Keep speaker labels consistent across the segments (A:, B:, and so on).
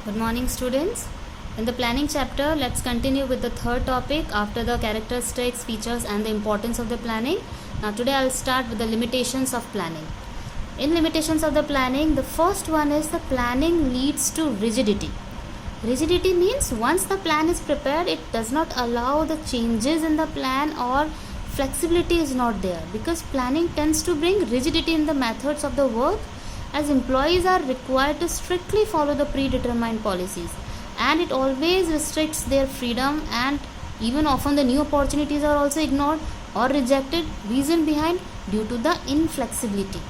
A: Good morning, students. In the planning chapter, let's continue with the third topic after the characteristics, features, and the importance of the planning. Now, today I'll start with the limitations of planning. In limitations of the planning, the first one is the planning leads to rigidity. Rigidity means once the plan is prepared, it does not allow the changes in the plan, or flexibility is not there, because planning tends to bring rigidity in the methods of the work, as employees are required to strictly follow the predetermined policies, and it always restricts their freedom, and even often the new opportunities are also ignored or rejected. Reason behind, due to the inflexibility.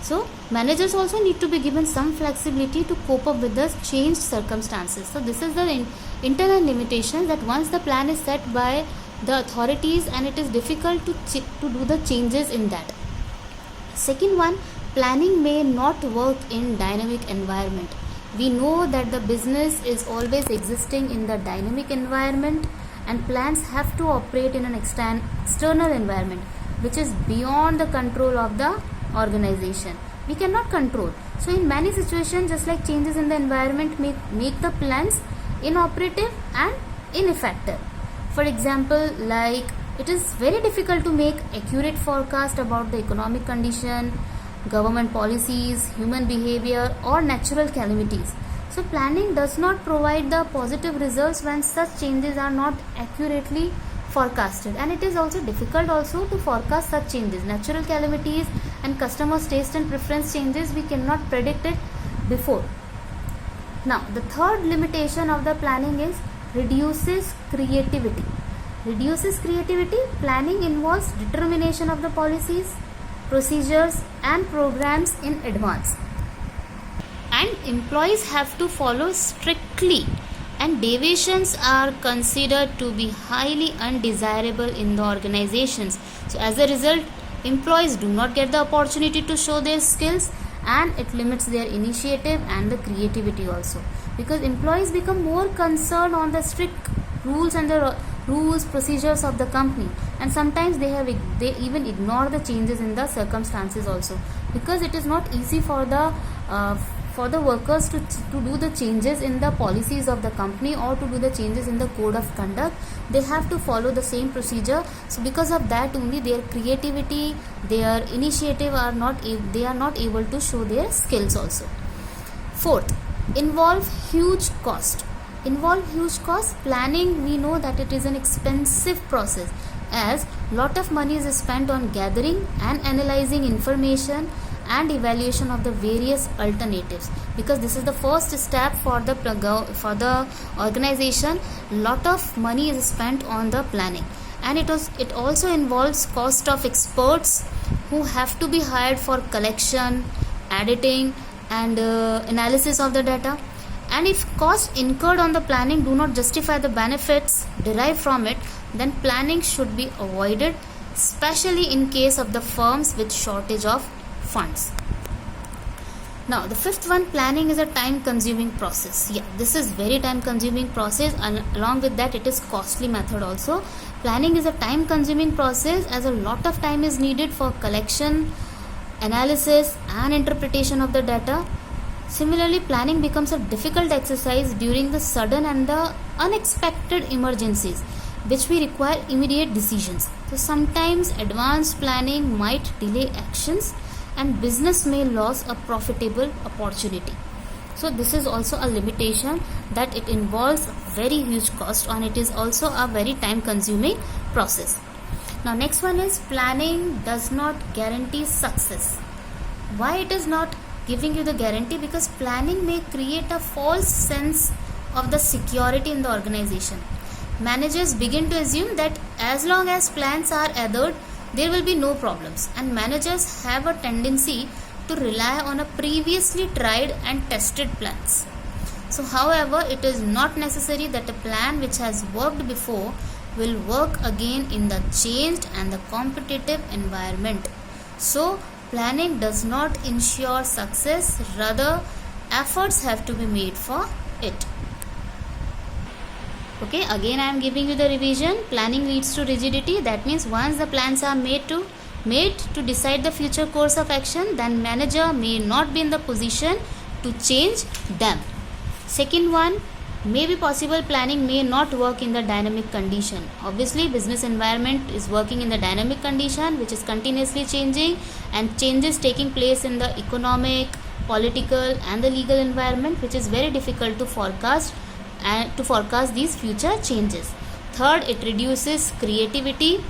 A: So managers also need to be given some flexibility to cope up with the changed circumstances. So this is the internal limitation, that once the plan is set by the authorities, and it is difficult to do the changes in that. Second one, planning may not work in dynamic environment. We know that the business is always existing in the dynamic environment, and plans have to operate in an external environment which is beyond the control of the organization. We cannot control. So in many situations, just like changes in the environment make the plans inoperative and ineffective. For example, like it is very difficult to make accurate forecast about the economic condition, government policies, human behavior, or natural calamities. So planning does not provide the positive results when such changes are not accurately forecasted, and it is also difficult also to forecast such changes. Natural calamities and customers' taste and preference changes, we cannot predict it before. Now the third limitation of the planning is reduces creativity. Reduces creativity. Planning involves determination of the policies, procedures, and programs in advance, and employees have to follow strictly, and deviations are considered to be highly undesirable in the organizations. So as a result, employees do not get the opportunity to show their skills, and it limits their initiative and the creativity also, because employees become more concerned on the strict rules and the procedures of the company, and sometimes they even ignore the changes in the circumstances also, because it is not easy for the workers to do the changes in the policies of the company, or to do the changes in the code of conduct. They have to follow the same procedure. So because of that only, their creativity, their initiative are not able to show their skills also. Fourth, involve huge cost. Planning, we know that it is an expensive process, as lot of money is spent on gathering and analyzing information and evaluation of the various alternatives, because this is the first step for the organization. Lot of money is spent on the planning, and it also involves cost of experts who have to be hired for collection, editing, and analysis of the data. And if costs incurred on the planning do not justify the benefits derived from it, then planning should be avoided, especially in case of the firms with shortage of funds. Now the fifth one, planning is a time consuming process. This is very time consuming process, and along with that it is costly method also. Planning is a time consuming process, as a lot of time is needed for collection, analysis, and interpretation of the data. Similarly, planning becomes a difficult exercise during the sudden and the unexpected emergencies, which we require immediate decisions. So sometimes advanced planning might delay actions, and business may lose a profitable opportunity. So this is also a limitation, that it involves very huge cost, and it is also a very time consuming process. Now next one is planning does not guarantee success. Why it is not giving you the guarantee? Because planning may create a false sense of the security in the organization. Managers begin to assume that as long as plans are adhered, there will be no problems, and managers have a tendency to rely on a previously tried and tested plans. So however, it is not necessary that a plan which has worked before will work again in the changed and the competitive environment. So planning does not ensure success, rather efforts have to be made for it. Okay, again I am giving you the revision. Planning leads to rigidity. That means once the plans are made to decide the future course of action, then manager may not be in the position to change them. Second one, may be possible planning may not work in the dynamic condition. Obviously, business environment is working in the dynamic condition, which is continuously changing, and changes taking place in the economic, political, and the legal environment, which is very difficult to forecast and to forecast these future changes. Third, it reduces creativity.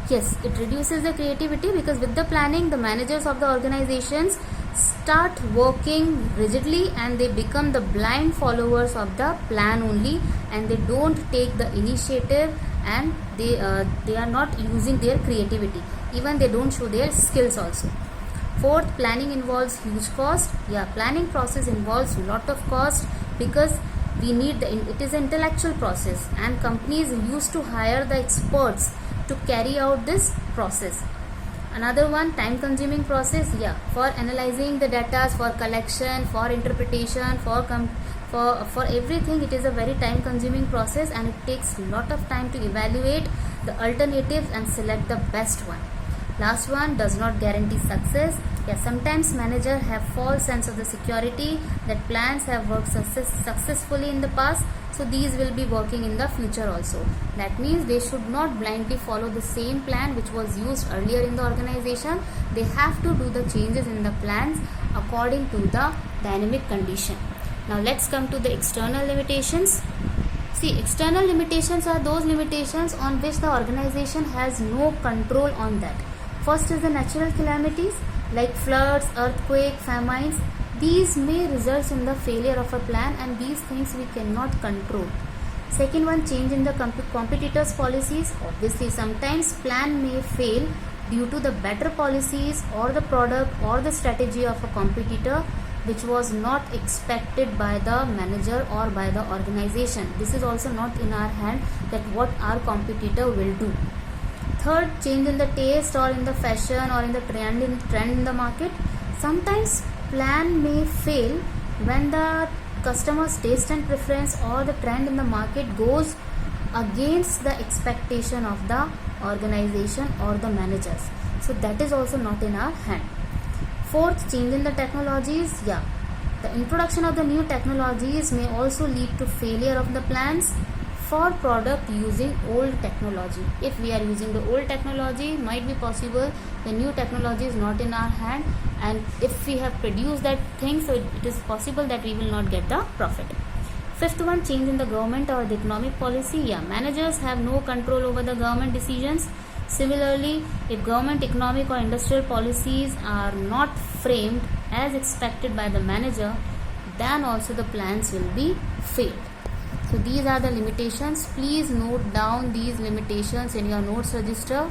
A: Yes, it reduces the creativity because with the planning, the managers of the organizations start working rigidly and they become the blind followers of the plan only, and they don't take the initiative, and they are not using their creativity, even they don't show their skills also. Fourth, planning involves huge cost. Yeah, planning process involves lot of cost because we need it is an intellectual process, and companies used to hire the experts to carry out this process. Another one, time consuming process. Yeah, for analyzing the data, for collection, for interpretation, for everything, it is a very time consuming process, and it takes lot of time to evaluate the alternatives and select the best one. Last one, does not guarantee success. Yeah, sometimes managers have false sense of the security that plans have worked successfully in the past, so these will be working in the future also. That means they should not blindly follow the same plan which was used earlier in the organization. They have to do the changes in the plans according to the dynamic condition. Now let's come to the external limitations. See, external limitations are those limitations on which the organization has no control on that. First is the natural calamities like floods, earthquake, famines. These may result in the failure of a plan, and these things we cannot control. Second one, change in the competitors' policies. Obviously, sometimes plan may fail due to the better policies or the product or the strategy of a competitor which was not expected by the manager or by the organization. This is also not in our hand that what our competitor will do. Third, change in the taste or in the fashion or in the trend in the market. Sometimes plan may fail when the customer's taste and preference or the trend in the market goes against the expectation of the organization or the managers. So that is also not in our hand. Fourth, change in the technologies. Yeah, the introduction of the new technologies may also lead to failure of the plans for product using old technology. If we are using the old technology, might be possible the new technology is not in our hand, and if we have produced that thing, so it is possible that we will not get the profit. Fifth one, change in the government or the economic policy. Yeah, managers have no control over the government decisions. Similarly, if government economic or industrial policies are not framed as expected by the manager, then also the plans will be failed. So these are the limitations. Please note down these limitations in your notes register.